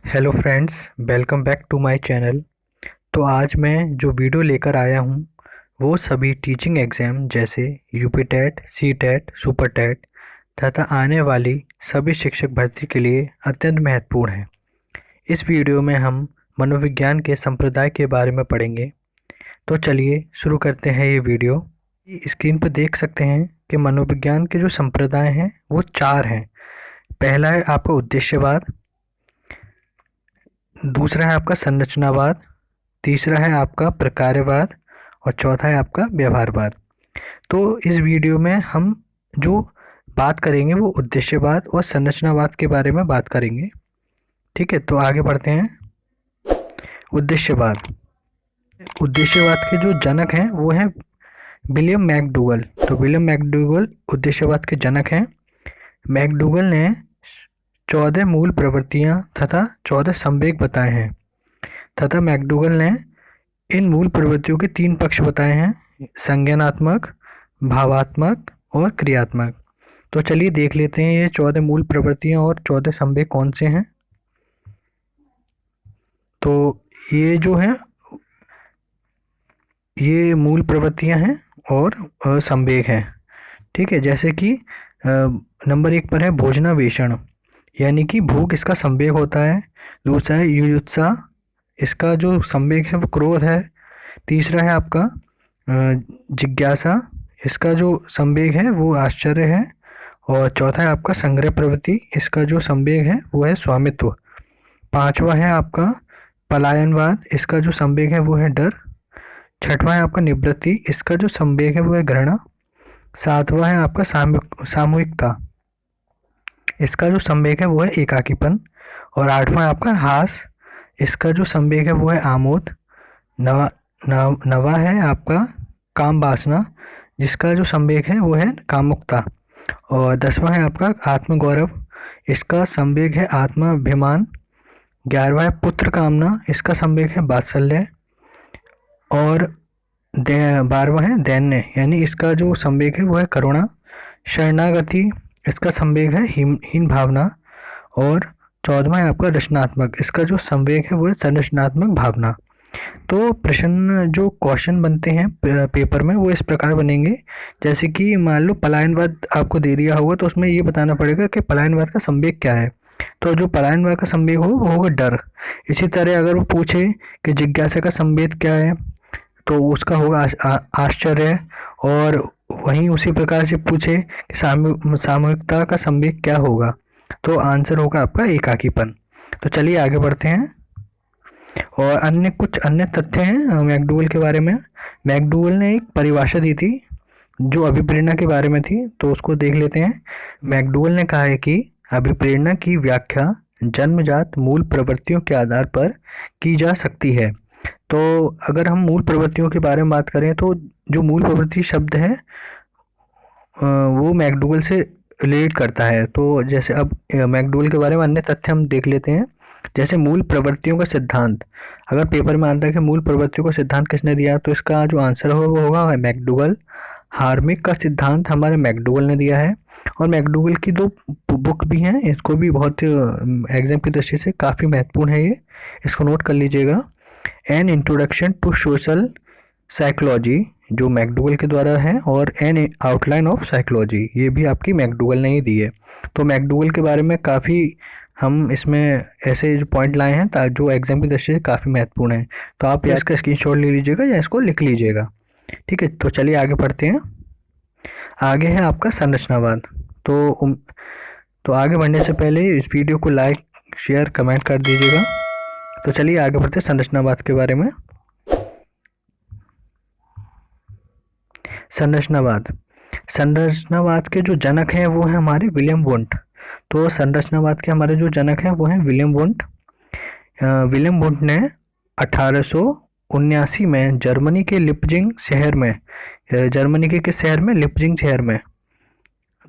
Hello friends, welcome back to my channel. तो आज मैं जो वीडियो लेकर आया हूँ वो सभी टीचिंग एग्ज़ाम जैसे UP TET, C TET, super TET तथा आने वाली सभी शिक्षक भर्ती के लिए अत्यंत महत्वपूर्ण है। इस वीडियो में हम मनोविज्ञान के संप्रदाय के बारे में पढ़ेंगे। तो चलिए शुरू करते हैं ये वीडियो। स्क्रीन पर देख सकते हैं कि मनोविज्ञान के जो संप्रदाय हैं वो चार हैं। पहला है आपका उद्देश्यवाद, दूसरा है आपका संरचनावाद, तीसरा है आपका प्रकारवाद और चौथा है आपका व्यवहारवाद। तो इस वीडियो में हम जो बात करेंगे वो उद्देश्यवाद और संरचनावाद के बारे में बात करेंगे। ठीक है, तो आगे बढ़ते हैं। उद्देश्यवाद उद्देश्यवाद के जो जनक हैं वो हैं विलियम मैकडूगल। तो विलियम मैकडूगल उद्देश्यवाद के जनक हैं। मैकडूगल ने 14 मूल प्रवृत्तियां तथा 14 संवेग बताए हैं तथा मैकडूगल ने इन मूल प्रवृत्तियों के 3 पक्ष बताए हैं: संज्ञानात्मक, भावात्मक और क्रियात्मक। तो चलिए देख लेते हैं ये 14 मूल प्रवृत्तियां और 14 संवेग कौन से हैं। तो ये जो है ये मूल प्रवृत्तियां हैं और संवेग हैं। ठीक है, जैसे कि नंबर 1 पर है भोजनावेशण, यानी कि भूख इसका संवेग होता है। दूसरा है युयुत्सा, इसका जो संवेग है वो क्रोध है। तीसरा है आपका जिज्ञासा, इसका जो संवेग है वो आश्चर्य है। और चौथा है आपका संग्रह प्रवृत्ति, इसका जो संवेग है वो है स्वामित्व। पांचवा है आपका पलायनवाद, इसका जो संवेग है वो है डर। छठवां है आपका निवृत्ति, इसका जो संवेग है वो है घृणा। सातवां है आपका सामूहिकता, इसका जो संवेग है वो है एकाकीपन। और आठवां है आपका हास, इसका जो संवेग है वो है आमोद। नवा है आपका काम वासना, जिसका जो संवेग है वो है कामुकता। और 10वां है आपका आत्मगौरव, इसका संवेग है आत्माभिमान। 11वां है पुत्र कामना, इसका संवेग है वात्सल्य। और 12वां है दैन्य, यानी इसका जो संवेग है वो है करुणा। शरणागति, इसका संवेग है हीन भावना। और 14वां है आपका रचनात्मक, इसका जो संवेग है वो है संरचनात्मक भावना। तो प्रश्न जो क्वेश्चन बनते हैं पेपर में वो इस प्रकार बनेंगे। जैसे कि मान लो पलायनवाद आपको दे दिया होगा तो उसमें ये बताना पड़ेगा कि पलायनवाद का संवेग क्या है। तो जो पलायनवाद का संवेग हो वो होगा डर। इसी तरह अगर वो पूछे कि जिज्ञासा का संवेग क्या है तो उसका होगा आश्चर्य। और वहीं उसी प्रकार से पूछे कि सामूहिकता का संवेग क्या होगा तो आंसर होगा आपका एकाकीपन। तो चलिए आगे बढ़ते हैं। और कुछ अन्य तथ्य हैं मैकडूगल के बारे में। मैकडूगल ने एक परिभाषा दी थी जो अभिप्रेरणा के बारे में थी, तो उसको देख लेते हैं। मैकडूगल ने कहा है कि अभिप्रेरणा की व्याख्या जन्मजात मूल प्रवृत्तियों के आधार पर की जा सकती है। तो अगर हम मूल प्रवृत्तियों के बारे में बात करें तो जो मूल प्रवृत्ति शब्द है वो मैकडूगल से रिलेट करता है। तो जैसे अब मैकडूगल के बारे में अन्य तथ्य हम देख लेते हैं। जैसे मूल प्रवृत्तियों का सिद्धांत, अगर पेपर में आता है कि मूल प्रवृत्तियों का सिद्धांत किसने दिया तो इसका जो आंसर होगा वो होगा मैकडूगल। हार्मिक का सिद्धांत हमारे मैकडूगल ने दिया है। और मैकडूगल की 2 बुक भी हैं, इसको भी बहुत एग्जाम की दृष्टि से काफ़ी महत्वपूर्ण है ये, इसको नोट कर लीजिएगा। An introduction to social psychology जो मैकडूगल के द्वारा है, और एन आउटलाइन ऑफ साइकोलॉजी ये भी आपकी मैकडूगल ने ही दी है। तो मैकडूगल के बारे में काफ़ी हम इसमें ऐसे जो पॉइंट लाए हैं जो एग्जाम की दृष्टि से काफ़ी महत्वपूर्ण है। तो आप या इसका स्क्रीनशॉट ले लीजिएगा या इसको लिख लीजिएगा। ठीक है, तो चलिए आगे बढ़ते हैं। आगे है आपका संरचनावाद। तो आगे बढ़ने से पहले इस वीडियो को लाइक, शेयर, कमेंट कर दीजिएगा। तो चलिए आगे बढ़ते हैं संरचनावाद के बारे में। संरचनावाद के जो जनक हैं वो हैं हमारे विलियम वुंट। तो संरचनावाद के हमारे जो जनक हैं वो हैं विलियम वुंट। विलियम वुंट ने 1879 में जर्मनी के लिप्जिंग शहर में, जर्मनी के किस शहर में? लिप्जिंग शहर में।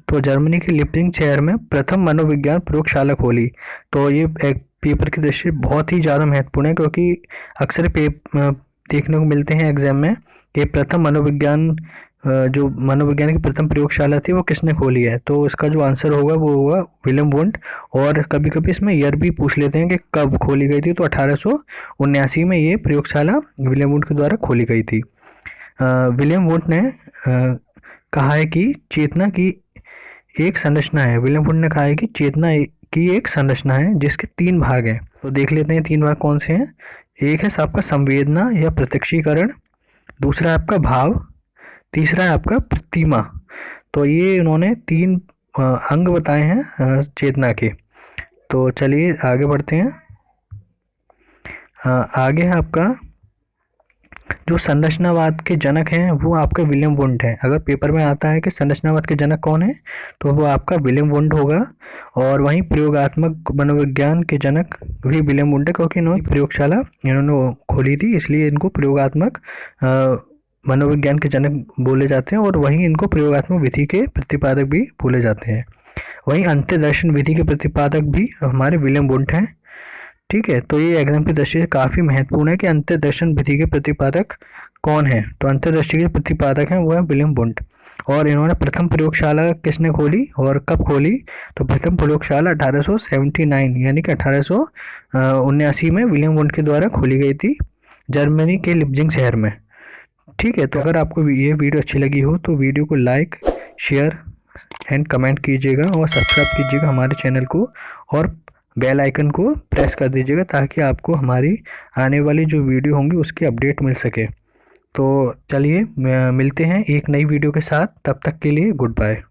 तो जर्मनी के लिप्जिंग शहर में प्रथम मनोविज्ञान प्रयोगशाला खोली। तो ये एक पेपर की दृष्टि बहुत ही ज़्यादा महत्वपूर्ण है, क्योंकि अक्सर देखने को मिलते हैं एग्जाम में कि प्रथम मनोविज्ञान जो मनोविज्ञान की प्रथम प्रयोगशाला थी वो किसने खोली है, तो इसका जो आंसर होगा वो होगा विलियम वुंट। और कभी कभी इसमें ईयर भी पूछ लेते हैं कि कब खोली गई थी, तो 1879 में ये प्रयोगशाला विलियम वुंट के द्वारा खोली गई थी। विलियम वुंट ने कहा है कि चेतना की एक संरचना है, विलियम वुंट ने कहा है कि चेतना की एक संरचना है जिसके 3 भाग हैं। तो देख लेते हैं 3 भाग कौन से हैं। एक है आपका संवेदना या प्रत्यक्षीकरण, दूसरा है आपका भाव, तीसरा है आपका प्रतिमा। तो ये इन्होंने 3 अंग बताए हैं चेतना के। तो चलिए आगे बढ़ते हैं। आगे है आपका जो संरचनावाद के जनक हैं वो आपका विलियम वुंट है। अगर पेपर में आता है कि संरचनावाद के जनक कौन है, तो वो आपका विलियम वुंट होगा। और वहीं प्रयोगात्मक मनोविज्ञान के जनक भी विलियम वुंट है, क्योंकि इन्होंने प्रयोगशाला इन्होंने खोली थी, इसलिए इनको प्रयोगात्मक मनोविज्ञान के जनक बोले जाते हैं। और वहीं इनको प्रयोगात्मक विधि के प्रतिपादक भी बोले जाते हैं। वहीं अंतर्दर्शन विधि के प्रतिपादक भी हमारे विलियम वुंट हैं। ठीक है, तो ये एग्जाम की दृष्टि से काफ़ी महत्वपूर्ण है कि अंतर्दर्शन विधि के प्रतिपादक कौन है। तो अंतर्दृष्टि के प्रतिपादक हैं वो है विलियम वुंट। और इन्होंने प्रथम प्रयोगशाला किसने खोली और कब खोली, तो प्रथम प्रयोगशाला 1879 यानी कि 1879 में विलियम वुंट के द्वारा खोली गई थी, जर्मनी के लिप्जिंग शहर में। ठीक है, तो अगर आपको ये वीडियो अच्छी लगी हो तो वीडियो को लाइक, शेयर एंड कमेंट कीजिएगा और सब्सक्राइब कीजिएगा हमारे चैनल को, और बेल आइकन को प्रेस कर दीजिएगा ताकि आपको हमारी आने वाली जो वीडियो होंगी उसकी अपडेट मिल सके। तो चलिए मिलते हैं एक नई वीडियो के साथ, तब तक के लिए गुड बाय।